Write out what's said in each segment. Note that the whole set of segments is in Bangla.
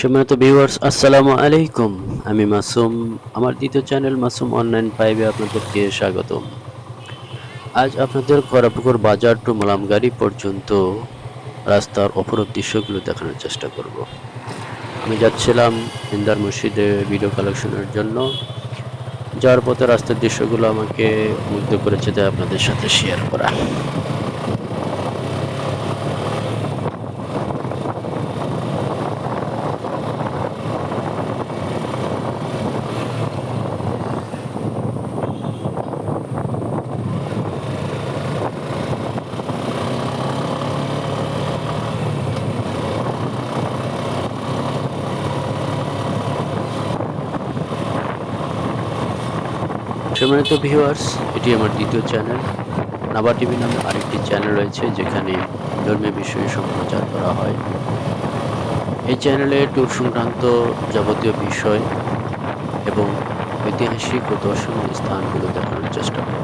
সম্মানিত ভিউয়ার্স, আসসালামু আলাইকুম। আমি মাসুম। আমার দ্বিতীয় চ্যানেল মাসুম অনলাইন 5 এ আপনাদেরকে স্বাগতম। আজ আপনাদের খড়াপুকুর বাজার টু মোলামগাড়ি পর্যন্ত রাস্তার অপরূপ দৃশ্যগুলো দেখানোর চেষ্টা করব। আমি যাচ্ছিলাম হিন্দার মসজিদে ভিডিও কালেকশনের জন্য। যাওয়ার পথে রাস্তার দৃশ্যগুলো আমাকে মুগ্ধ করেছে, তাই আপনাদের সাথে শেয়ার করা। সম্মানিত ভিউয়ার্স, এটি আমার দ্বিতীয় চ্যানেল। নাবা টিভি নামে আরেকটি চ্যানেল রয়েছে, যেখানে ধর্মীয় বিষয়ে সম্প্রচার করা হয়। এই চ্যানেলে ট্যুর সংক্রান্ত যাবতীয় বিষয় এবং ঐতিহাসিক ও দর্শনীয় স্থানগুলো দেখানোর চেষ্টা করব।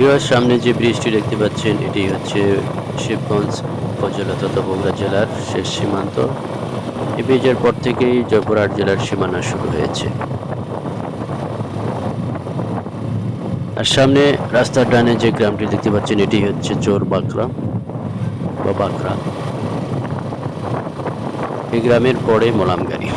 ভিউয়ার্স, সামনে যে ব্রিজটি দেখতে পাচ্ছেন, এটি হচ্ছে শিবগঞ্জ উপজেলা তথা বগুড়া জেলার শেষ সীমান্ত। এই ব্রিজের পর থেকেই জয়পুরহাট জেলার সীমানা শুরু হয়েছে। আর সামনে রাস্তার ডানে যে গ্রামটি দেখতে পাচ্ছেন, এটি হচ্ছে চোর বাকরা বা বাকরা। এই গ্রামের পরে মোলামগাড়ি।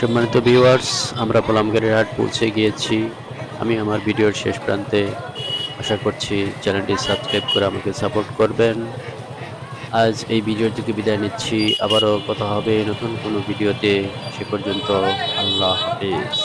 সম্মানিত ভিউয়ার্স, আমরা মোলামগাড়ির হাট পৌঁছে গিয়েছি। আমি আমার ভিডিওর শেষ প্রান্তে। আশা করছি চ্যানেলটি সাবস্ক্রাইব করে আমাকে সাপোর্ট করবেন। আজ এই ভিডিও থেকে বিদায় নিচ্ছি। আবারও কথা হবে নতুন কোনো ভিডিওতে। সে পর্যন্ত আল্লাহ হাফেজ।